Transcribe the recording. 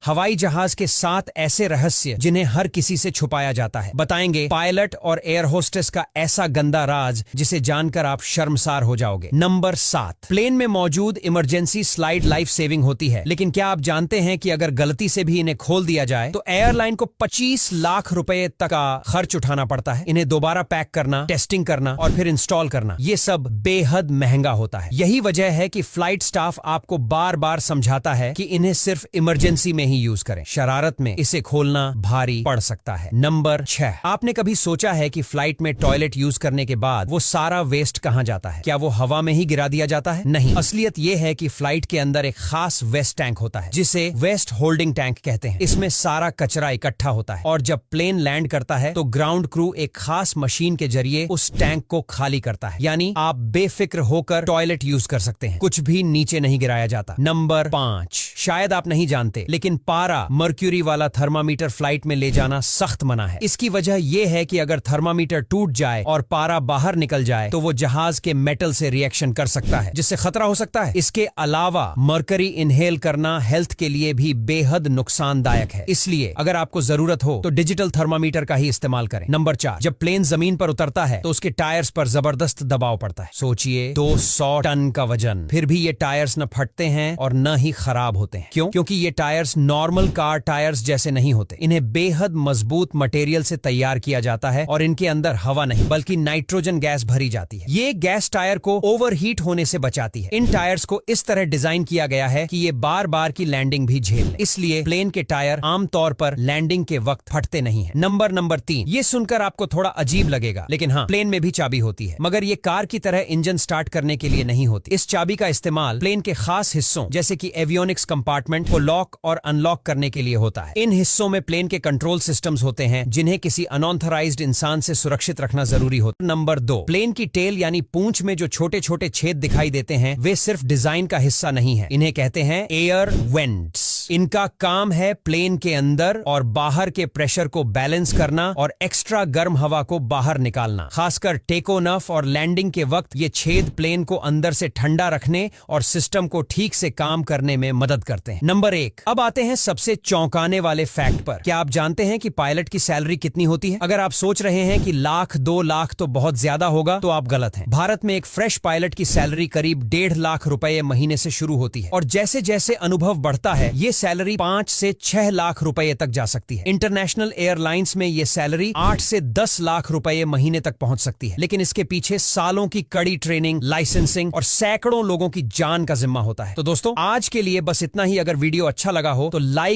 हवाई जहाज के 7 ऐसे रहस्य जिन्हें हर किसी से छुपाया जाता है। बताएंगे पायलट और एयर होस्टेस का ऐसा गंदा राज जिसे जानकर आप शर्मसार हो जाओगे। नंबर 7, प्लेन में मौजूद इमरजेंसी स्लाइड लाइफ सेविंग होती है, लेकिन क्या आप जानते हैं कि अगर गलती से भी इन्हें खोल दिया जाए तो एयरलाइन को 25 लाख रुपए तक का खर्च उठाना पड़ता है। इन्हें दोबारा पैक करना, टेस्टिंग करना और फिर इंस्टॉल करना, ये सब बेहद महंगा होता है। यही वजह है कि फ्लाइट स्टाफ आपको बार बार समझाता है कि इन्हें सिर्फ इमरजेंसी में ही यूज करें। शरारत में इसे खोलना भारी पड़ सकता है। नंबर 6, आपने कभी सोचा है कि फ्लाइट में टॉयलेट यूज करने के बाद वो सारा वेस्ट कहां जाता है? क्या वो हवा में ही गिरा दिया जाता है? नहीं, असलियत ये है कि फ्लाइट के अंदर एक खास वेस्ट टैंक होता है जिसे वेस्ट होल्डिंग टैंक कहते हैं। इसमें सारा कचरा इकट्ठा होता है और जब प्लेन लैंड करता है तो ग्राउंड क्रू एक खास मशीन के जरिए उस टैंक को खाली करता है, यानी आप बेफिक्र होकर टॉयलेट यूज कर सकते हैं। कुछ भी नीचे नहीं गिराया जाता। नंबर 5, शायद आप नहीं जानते, लेकिन पारा मर्क्यूरी वाला थर्मामीटर फ्लाइट में ले जाना सख्त मना है। इसकी वजह यह है कि अगर थर्मामीटर टूट जाए और पारा बाहर निकल जाए तो वो जहाज के मेटल से रिएक्शन कर सकता है, जिससे खतरा हो सकता है। इसके अलावा मर्करी इनहेल करना हेल्थ के लिए भी बेहद नुकसानदायक है, इसलिए अगर आपको जरूरत हो तो डिजिटल थर्मामीटर का ही इस्तेमाल करें। नंबर 4, जब प्लेन जमीन पर उतरता है तो उसके टायर्स पर जबरदस्त दबाव पड़ता है। सोचिए 200 टन का वजन, फिर भी ये टायर्स न फटते हैं और न ही खराब होते हैं। क्यों? क्योंकि ये टायर्स नॉर्मल कार टायर्स जैसे नहीं होते। इन्हें बेहद मजबूत मटेरियल से तैयार किया जाता है और इनके अंदर हवा नहीं बल्कि नाइट्रोजन गैस भरी जाती है। ये गैस टायर को ओवरहीट होने से बचाती है। इन टायर्स को इस तरह डिजाइन किया गया है कि ये बार बार की लैंडिंग भी झेल लें, इसलिए प्लेन के टायर आमतौर पर लैंडिंग के वक्त फटते नहीं है। नंबर 3, ये सुनकर आपको थोड़ा अजीब लगेगा, लेकिन हाँ, प्लेन में भी चाबी होती है, मगर ये कार की तरह इंजन स्टार्ट करने के लिए नहीं होती। इस चाबी का इस्तेमाल प्लेन के खास हिस्सों जैसे कि एवियोनिक्स कंपार्टमेंट को लॉक और अनलॉक करने के लिए होता है। इन हिस्सों में प्लेन के कंट्रोल सिस्टम्स होते हैं जिन्हें किसी अनऑथराइज्ड इंसान से सुरक्षित रखना जरूरी होता है। नंबर 2, प्लेन की टेल यानी पूंछ में जो छोटे छोटे छेद दिखाई देते हैं वे सिर्फ डिजाइन का हिस्सा नहीं है। इन्हें कहते हैं एयर वेंट्स। इनका काम है प्लेन के अंदर और बाहर के प्रेशर को बैलेंस करना और एक्स्ट्रा गर्म हवा को बाहर निकालना। खासकर टेक ऑफ और लैंडिंग के वक्त ये छेद प्लेन को अंदर से ठंडा रखने और सिस्टम को ठीक से काम करने में मदद करते हैं। नंबर 1, अब आते हैं सबसे चौंकाने वाले फैक्ट पर। क्या आप जानते हैं कि पायलट की सैलरी कितनी होती है? अगर आप सोच रहे हैं कि लाख 2 लाख तो बहुत ज्यादा होगा तो आप गलत हैं। भारत में एक फ्रेश पायलट की सैलरी करीब 1.5 लाख रुपए महीने से शुरू होती है और जैसे जैसे अनुभव बढ़ता है ये सैलरी 5 से 6 लाख रुपए तक जा सकती है। इंटरनेशनल एयरलाइंस में ये सैलरी 8 से 10 लाख रुपए महीने तक पहुंच सकती है, लेकिन इसके पीछे सालों की कड़ी ट्रेनिंग, लाइसेंसिंग और सैकड़ों लोगों की जान का जिम्मा होता है। तो दोस्तों, आज के लिए बस इतना ही। अगर वीडियो अच्छा लगा हो तो लाइक